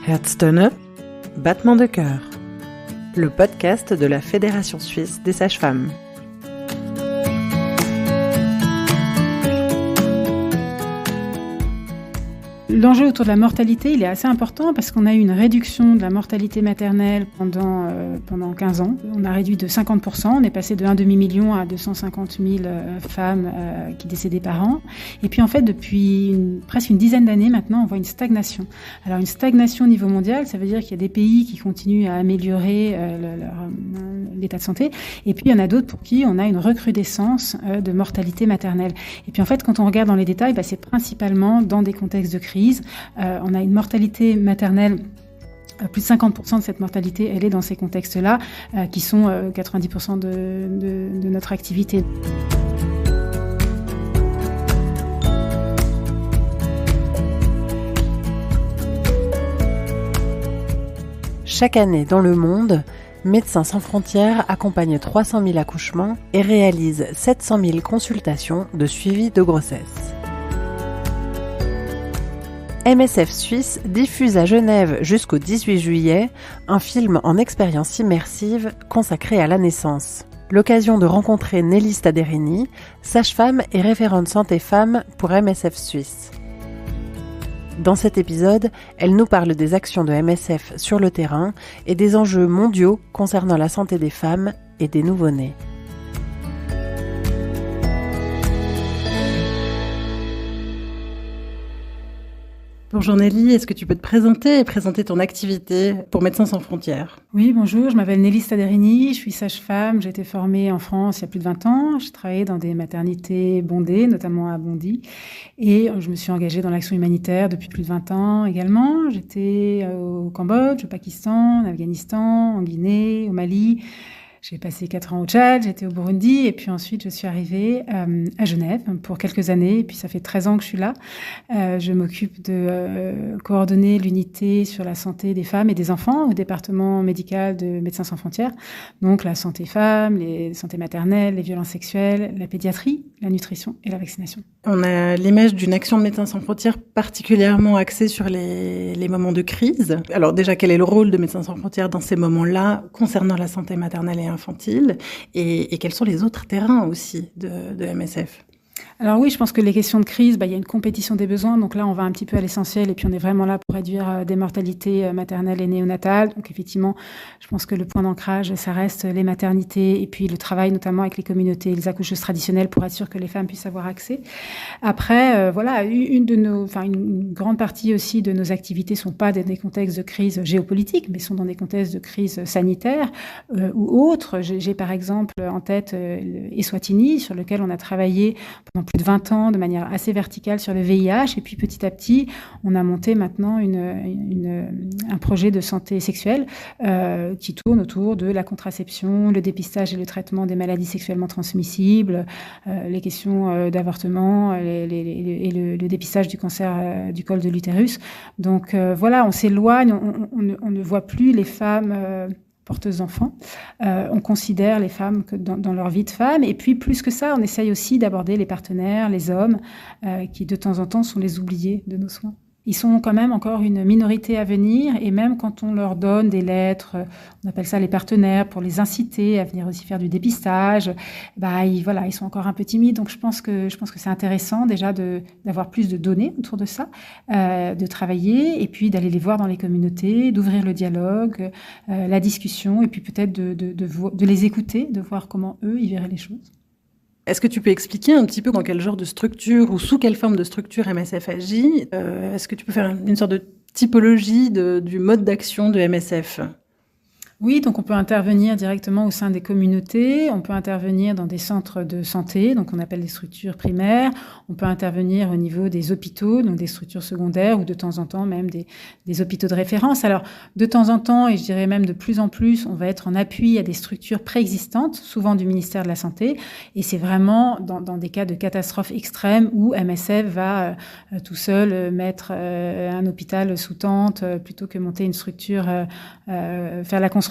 Herzstöne, battement de cœur, le podcast de la Fédération suisse des sages-femmes. L'enjeu autour de la mortalité, il est assez important parce qu'on a eu une réduction de la mortalité maternelle pendant 15 ans. On a réduit de 50%, on est passé de 1 demi-million à 250 000 femmes qui décédaient par an. Et puis en fait, depuis presque une dizaine d'années maintenant, on voit une stagnation. Alors une stagnation au niveau mondial, ça veut dire qu'il y a des pays qui continuent à améliorer l'état de santé. Et puis il y en a d'autres pour qui on a une recrudescence de mortalité maternelle. Et puis en fait, quand on regarde dans les détails, c'est principalement dans des contextes de crise. On a une mortalité maternelle, plus de 50% de cette mortalité, elle est dans ces contextes-là, qui sont 90% de notre activité. Chaque année dans le monde, Médecins sans frontières accompagne 300 000 accouchements et réalise 700 000 consultations de suivi de grossesse. MSF Suisse diffuse à Genève jusqu'au 18 juillet un film en expérience immersive consacré à la naissance. L'occasion de rencontrer Nelly Staderini, sage-femme et référente santé femme pour MSF Suisse. Dans cet épisode, elle nous parle des actions de MSF sur le terrain et des enjeux mondiaux concernant la santé des femmes et des nouveau-nés. Bonjour Nelly, est-ce que tu peux te présenter et présenter ton activité pour Médecins sans frontières ? Oui, bonjour, je m'appelle Nelly Staderini, je suis sage-femme, j'ai été formée en France il y a plus de 20 ans, j'ai travaillé dans des maternités bondées, notamment à Bondy, et je me suis engagée dans l'action humanitaire depuis plus de 20 ans également. J'étais au Cambodge, au Pakistan, en Afghanistan, en Guinée, au Mali. J'ai passé 4 ans au Tchad, j'étais au Burundi et puis ensuite je suis arrivée à Genève pour quelques années et puis ça fait 13 ans que je suis là. Je m'occupe de coordonner l'unité sur la santé des femmes et des enfants au département médical de Médecins sans frontières. Donc la santé femmes, les santé maternelle, les violences sexuelles, la pédiatrie, la nutrition et la vaccination. On a l'image d'une action de Médecins sans frontières particulièrement axée sur les moments de crise. Alors déjà, quel est le rôle de Médecins sans frontières dans ces moments-là concernant la santé maternelle et infantile et quels sont les autres terrains aussi de MSF ? Alors oui, je pense que les questions de crise, il y a une compétition des besoins. Donc là, on va un petit peu à l'essentiel et puis on est vraiment là pour réduire des mortalités maternelles et néonatales. Donc effectivement, je pense que le point d'ancrage, ça reste les maternités et puis le travail notamment avec les communautés, les accoucheuses traditionnelles pour être sûr que les femmes puissent avoir accès. Après, une grande partie aussi de nos activités sont pas dans des contextes de crise géopolitique, mais sont dans des contextes de crise sanitaire ou autres. J'ai par exemple en tête Eswatini, sur lequel on a travaillé pendant plus de 20 ans de manière assez verticale sur le VIH. Et puis petit à petit, on a monté maintenant un projet de santé sexuelle qui tourne autour de la contraception, le dépistage et le traitement des maladies sexuellement transmissibles, les questions d'avortement et le dépistage du cancer du col de l'utérus. Donc on s'éloigne, on ne voit plus les femmes porteuses d'enfants. On considère les femmes que dans leur vie de femme. Et puis, plus que ça, on essaye aussi d'aborder les partenaires, les hommes, qui de temps en temps sont les oubliés de nos soins. Ils sont quand même encore une minorité à venir et même quand on leur donne des lettres, on appelle ça les partenaires, pour les inciter à venir aussi faire du dépistage, ils sont encore un peu timides. Donc je pense que c'est intéressant déjà d'avoir plus de données autour de ça, de travailler et puis d'aller les voir dans les communautés, d'ouvrir le dialogue, la discussion et puis peut-être de les écouter, de voir comment eux ils verraient les choses. Est-ce que tu peux expliquer un petit peu dans quel genre de structure ou sous quelle forme de structure MSF agit ? Est-ce que tu peux faire une sorte de typologie du mode d'action de MSF ? Oui, donc on peut intervenir directement au sein des communautés, on peut intervenir dans des centres de santé, donc on appelle des structures primaires, on peut intervenir au niveau des hôpitaux, donc des structures secondaires ou de temps en temps même des hôpitaux de référence. Alors de temps en temps, et je dirais même de plus en plus, on va être en appui à des structures préexistantes, souvent du ministère de la Santé, et c'est vraiment dans des cas de catastrophe extrême où MSF va tout seul mettre un hôpital sous tente plutôt que monter une structure, faire la construction.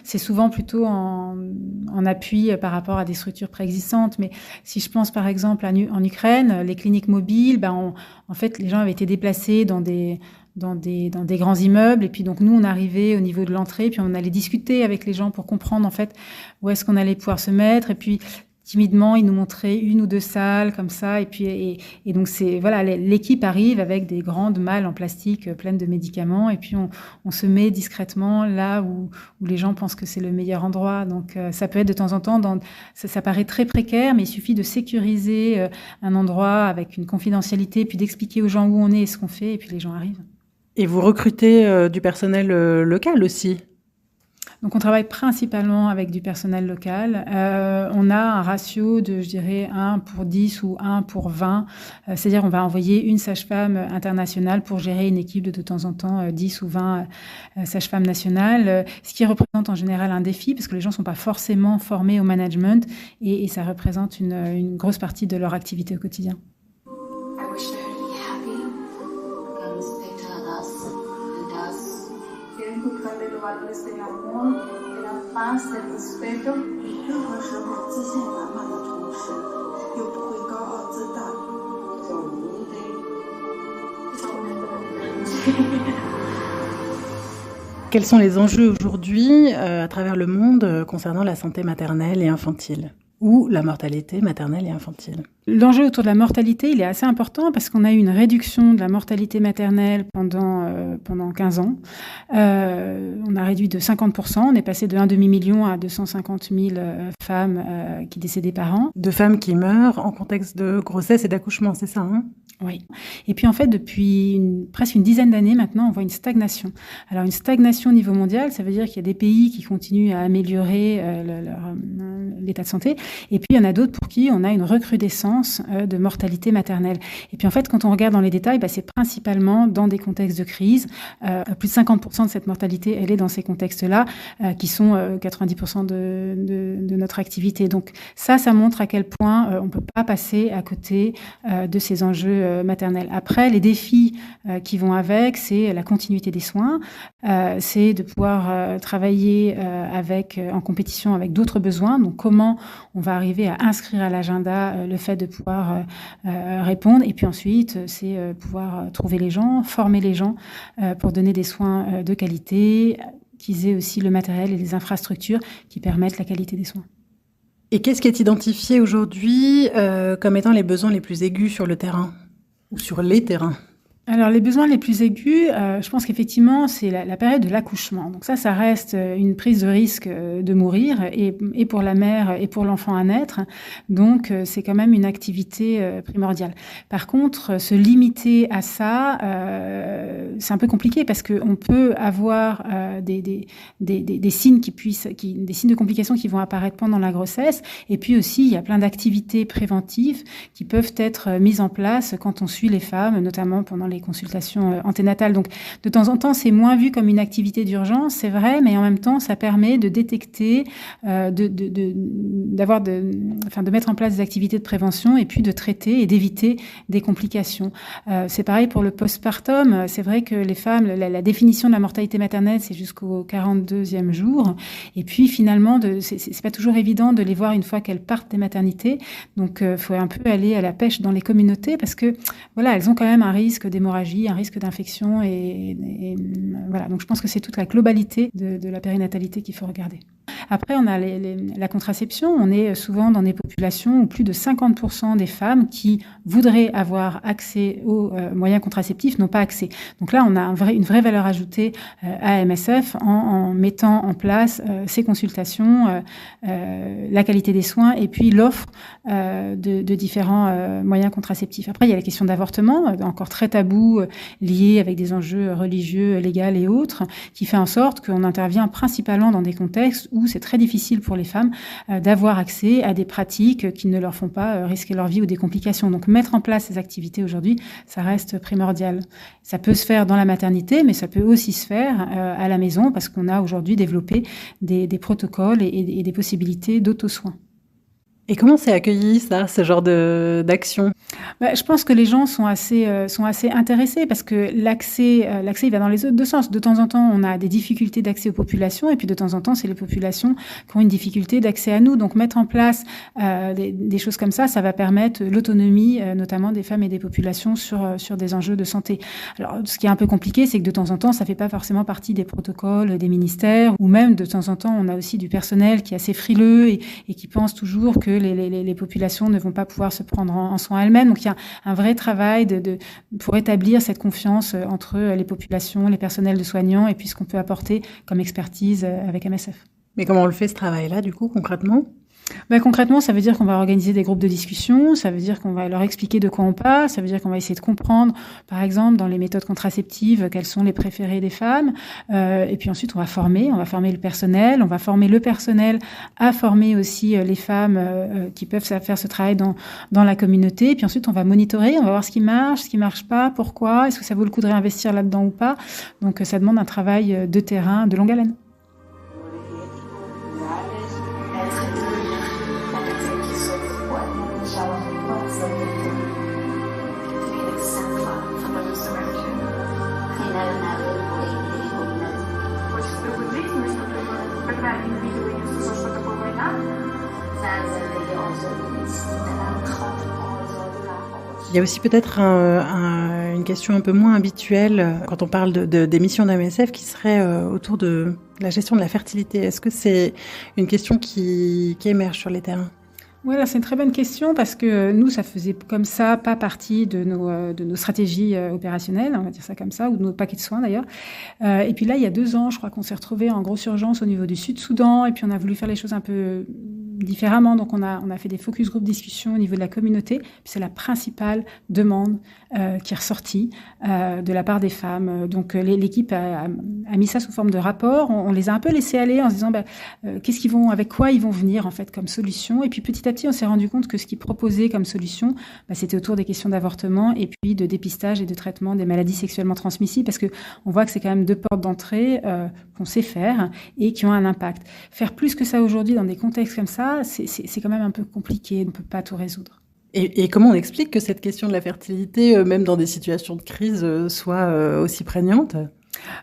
C'est souvent plutôt en appui par rapport à des structures préexistantes. Mais si je pense par exemple en Ukraine, les cliniques mobiles, en fait, les gens avaient été déplacés dans des dans des grands immeubles. Et puis donc nous, on arrivait au niveau de l'entrée, puis on allait discuter avec les gens pour comprendre en fait où est-ce qu'on allait pouvoir se mettre. Et puis timidement, ils nous montraient 1 ou 2 salles comme ça. Et puis et donc c'est voilà, l'équipe arrive avec des grandes malles en plastique pleines de médicaments. Et puis on se met discrètement là où les gens pensent que c'est le meilleur endroit. Donc ça peut être de temps en temps, ça paraît très précaire, mais il suffit de sécuriser un endroit avec une confidentialité, puis d'expliquer aux gens où on est et ce qu'on fait, et puis les gens arrivent. Et vous recrutez du personnel local aussi? Donc, on travaille principalement avec du personnel local. On a un ratio de, je dirais, 1 pour 10 ou 1 pour 20. C'est-à-dire, on va envoyer une sage-femme internationale pour gérer une équipe de temps en temps 10 ou 20 sages-femmes nationales, ce qui représente en général un défi parce que les gens ne sont pas forcément formés au management et ça représente une grosse partie de leur activité au quotidien. Quels sont les enjeux aujourd'hui à travers le monde concernant la santé maternelle et infantile ou la mortalité maternelle et infantile? L'enjeu autour de la mortalité, il est assez important parce qu'on a eu une réduction de la mortalité maternelle pendant 15 ans. On a réduit de 50%. On est passé de 1 demi-million à 250 000 femmes qui décédaient par an. De femmes qui meurent en contexte de grossesse et d'accouchement, c'est ça, hein? Oui. Et puis en fait, depuis presque une dizaine d'années maintenant, on voit une stagnation. Alors une stagnation au niveau mondial, ça veut dire qu'il y a des pays qui continuent à améliorer l'état de santé. Et puis il y en a d'autres pour qui on a une recrudescence de mortalité maternelle. Et puis en fait, quand on regarde dans les détails, c'est principalement dans des contextes de crise. Plus de 50% de cette mortalité, elle est dans ces contextes-là, qui sont 90% de notre activité. Donc ça montre à quel point on ne peut pas passer à côté de ces enjeux maternels. Après, les défis qui vont avec, c'est la continuité des soins, c'est de pouvoir travailler en compétition avec d'autres besoins. Donc comment on va arriver à inscrire à l'agenda le fait de pouvoir répondre. Et puis ensuite, c'est pouvoir trouver les gens, former les gens pour donner des soins de qualité, qu'ils aient aussi le matériel et les infrastructures qui permettent la qualité des soins. Et qu'est-ce qui est identifié aujourd'hui comme étant les besoins les plus aigus sur le terrain ou sur les terrains? Alors, les besoins les plus aigus, je pense qu'effectivement, c'est la période de l'accouchement. Donc ça reste une prise de risque de mourir et pour la mère et pour l'enfant à naître. Donc, c'est quand même une activité primordiale. Par contre, se limiter à ça, c'est un peu compliqué parce qu'on peut avoir des signes des signes de complications qui vont apparaître pendant la grossesse. Et puis aussi, il y a plein d'activités préventives qui peuvent être mises en place quand on suit les femmes, notamment pendant les consultations anténatales. Donc, de temps en temps, c'est moins vu comme une activité d'urgence, c'est vrai, mais en même temps, ça permet de détecter, de mettre en place des activités de prévention et puis de traiter et d'éviter des complications. C'est pareil pour le postpartum. C'est vrai que les femmes, la définition de la mortalité maternelle, c'est jusqu'au 42e jour. Et puis, finalement, c'est pas toujours évident de les voir une fois qu'elles partent des maternités. Donc, faut un peu aller à la pêche dans les communautés parce que, voilà, elles ont quand même un risque d'hémorragie, un risque d'infection et voilà. Donc je pense que c'est toute la globalité de la périnatalité qu'il faut regarder. Après, on a la contraception. On est souvent dans des populations où plus de 50% des femmes qui voudraient avoir accès aux moyens contraceptifs n'ont pas accès. Donc là, on a une vraie valeur ajoutée à MSF en mettant en place ces consultations, la qualité des soins et puis l'offre de différents moyens contraceptifs. Après, il y a la question d'avortement, encore très tabou, lié avec des enjeux religieux, légaux et autres, qui fait en sorte qu'on intervient principalement dans des contextes où c'est très difficile pour les femmes d'avoir accès à des pratiques qui ne leur font pas risquer leur vie ou des complications. Donc mettre en place ces activités aujourd'hui, ça reste primordial. Ça peut se faire dans la maternité, mais ça peut aussi se faire à la maison parce qu'on a aujourd'hui développé des protocoles et des possibilités d'auto-soins. Et comment c'est accueilli, ça, ce genre d'action? Je pense que les gens sont assez intéressés parce que l'accès, il va dans les deux sens. De temps en temps, on a des difficultés d'accès aux populations et puis de temps en temps, c'est les populations qui ont une difficulté d'accès à nous. Donc, mettre en place des choses comme ça va permettre l'autonomie, notamment des femmes et des populations sur des enjeux de santé. Alors, ce qui est un peu compliqué, c'est que de temps en temps, ça fait pas forcément partie des protocoles des ministères ou même de temps en temps, on a aussi du personnel qui est assez frileux et qui pense toujours que les populations ne vont pas pouvoir se prendre en soin elles-mêmes. Donc, il y a un vrai travail pour établir cette confiance entre les populations, les personnels de soignants et puis ce qu'on peut apporter comme expertise avec MSF. Mais comment on le fait, ce travail-là, du coup, concrètement ? Concrètement, ça veut dire qu'on va organiser des groupes de discussion, ça veut dire qu'on va leur expliquer de quoi on parle, ça veut dire qu'on va essayer de comprendre, par exemple, dans les méthodes contraceptives, quelles sont les préférées des femmes. Et puis ensuite, on va former le personnel, à former aussi les femmes qui peuvent faire ce travail dans la communauté. Et puis ensuite, on va monitorer, on va voir ce qui marche pas, pourquoi, est-ce que ça vaut le coup de réinvestir là-dedans ou pas. Donc, ça demande un travail de terrain de longue haleine. Il y a aussi peut-être une question un peu moins habituelle quand on parle des missions d'MSF qui serait autour de la gestion de la fertilité. Est-ce que c'est une question qui émerge sur les terrains ? Voilà, c'est une très bonne question parce que nous, ça faisait comme ça pas partie de nos stratégies opérationnelles, on va dire ça comme ça, ou de nos paquets de soins d'ailleurs. Et puis là, il y a 2 ans, je crois qu'on s'est retrouvés en grosse urgence au niveau du Sud-Soudan et puis on a voulu faire les choses un peu différemment. Donc on a fait des focus group discussions au niveau de la communauté. Puis c'est la principale demande qui est ressortie de la part des femmes. Donc l'équipe a mis ça sous forme de rapport. On les a un peu laissés aller en se disant avec quoi ils vont venir en fait comme solution. Et puis petit à petit, on s'est rendu compte que ce qu'ils proposaient comme solution, c'était autour des questions d'avortement et puis de dépistage et de traitement des maladies sexuellement transmissibles, parce que on voit que c'est quand même 2 portes d'entrée qu'on sait faire et qui ont un impact. Faire plus que ça aujourd'hui dans des contextes comme ça, c'est quand même un peu compliqué. On ne peut pas tout résoudre. Et comment on explique que cette question de la fertilité, même dans des situations de crise, soit aussi prégnante ?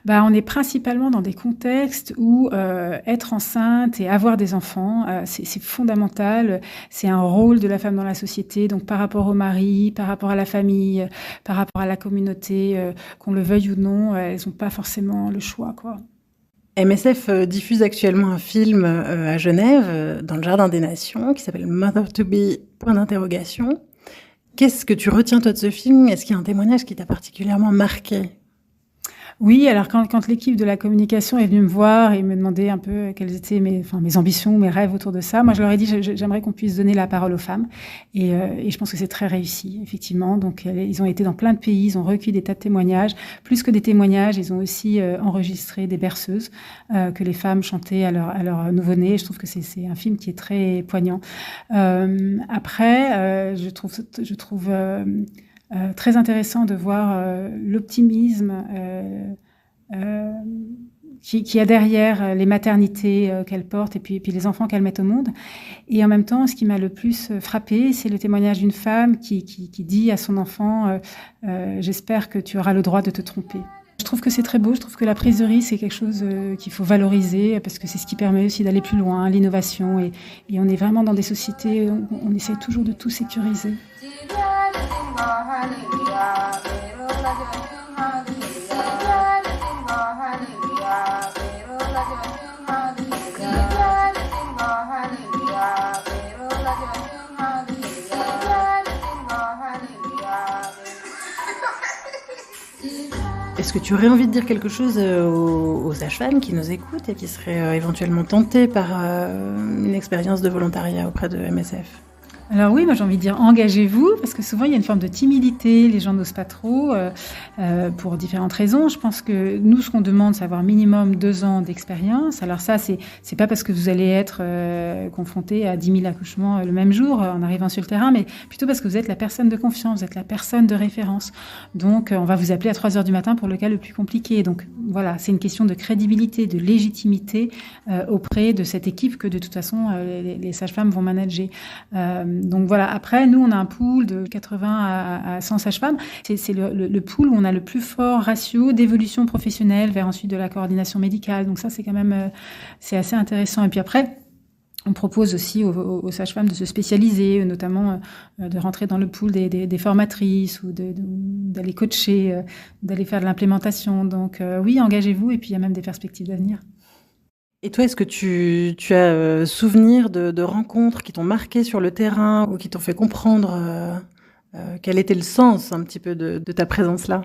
On est principalement dans des contextes où être enceinte et avoir des enfants, c'est fondamental. C'est un rôle de la femme dans la société, donc par rapport au mari, par rapport à la famille, par rapport à la communauté, qu'on le veuille ou non, elles n'ont pas forcément le choix, quoi. MSF diffuse actuellement un film à Genève, dans le Jardin des Nations, qui s'appelle Mother to Be, point d'interrogation. Qu'est-ce que tu retiens, toi, de ce film ? Est-ce qu'il y a un témoignage qui t'a particulièrement marqué ? Oui, alors quand l'équipe de la communication est venue me voir et me demander un peu quelles étaient mes ambitions, mes rêves autour de ça, moi je leur ai dit j'aimerais qu'on puisse donner la parole aux femmes et je pense que c'est très réussi effectivement. Donc ils ont été dans plein de pays, ils ont recueilli des tas de témoignages, plus que des témoignages, ils ont aussi enregistré des berceuses que les femmes chantaient à leur nouveau-né. Je trouve que c'est un film qui est très poignant. Après, je trouve très intéressant de voir l'optimisme qui a derrière les maternités qu'elle porte et puis les enfants qu'elle met au monde. Et en même temps, ce qui m'a le plus frappée, c'est le témoignage d'une femme qui dit à son enfant j'espère que tu auras le droit de te tromper. Je trouve que c'est très beau, je trouve que la prise de risque, c'est quelque chose qu'il faut valoriser parce que c'est ce qui permet aussi d'aller plus loin, l'innovation. Et on est vraiment dans des sociétés où on essaye toujours de tout sécuriser. Est-ce que tu aurais envie de dire quelque chose aux sages-femmes qui nous écoutent et qui seraient éventuellement tentées par une expérience de volontariat auprès de MSF ? Alors oui, moi j'ai envie de dire engagez-vous, parce que souvent il y a une forme de timidité, les gens n'osent pas trop, pour différentes raisons. Je pense que nous, ce qu'on demande, c'est avoir minimum 2 ans d'expérience. Alors ça, c'est pas parce que vous allez être confronté à 10 000 accouchements le même jour en arrivant sur le terrain, mais plutôt parce que vous êtes la personne de confiance, vous êtes la personne de référence. Donc on va vous appeler à 3 heures du matin pour le cas le plus compliqué. Donc voilà, c'est une question de crédibilité, de légitimité auprès de cette équipe que de toute façon les sages-femmes vont manager. Donc voilà, après, nous, on a un pool de 80 à 100 sages-femmes. C'est le pool où on a le plus fort ratio d'évolution professionnelle vers ensuite de la coordination médicale. Donc ça, c'est quand même c'est assez intéressant. Et puis après, on propose aussi aux sages-femmes de se spécialiser, notamment de rentrer dans le pool des formatrices ou d'aller coacher, d'aller faire de l'implémentation. Donc oui, engagez-vous, et puis il y a même des perspectives d'avenir. Et toi, est-ce que tu as souvenir de rencontres qui t'ont marqué sur le terrain ou qui t'ont fait comprendre quel était le sens un petit peu de ta présence là ?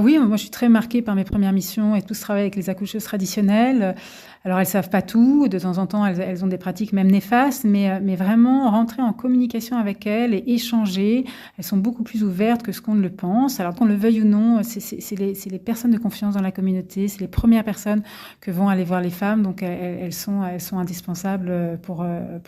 Oui, moi je suis très marquée par mes premières missions et tout ce travail avec les accoucheuses traditionnelles. Alors elles savent pas tout, de temps en temps elles ont des pratiques même néfastes, mais vraiment rentrer en communication avec elles et échanger. Elles sont beaucoup plus ouvertes que ce qu'on ne le pense. Alors qu'on le veuille ou non, c'est les personnes de confiance dans la communauté, c'est les premières personnes que vont aller voir les femmes, donc elles sont indispensables pour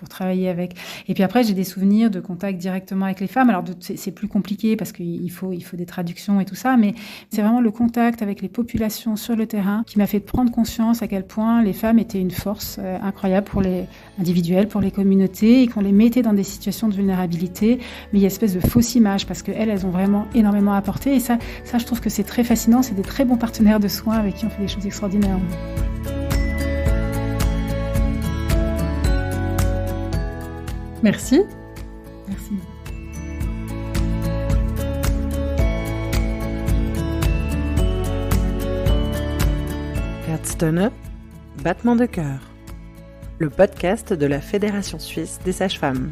travailler avec. Et puis après j'ai des souvenirs de contact directement avec les femmes. Alors c'est plus compliqué parce qu'il faut des traductions et tout ça, mais c'est vraiment le contact avec les populations sur le terrain qui m'a fait prendre conscience à quel point les femmes étaient une force incroyable pour les individuels, pour les communautés, et qu'on les mettait dans des situations de vulnérabilité. Mais il y a une espèce de fausse image parce qu'elles ont vraiment énormément apporté. Et ça, je trouve que c'est très fascinant. C'est des très bons partenaires de soins avec qui on fait des choses extraordinaires. Merci. Merci. Herzstöne, battement de cœur. Le podcast de la Fédération suisse des sages-femmes.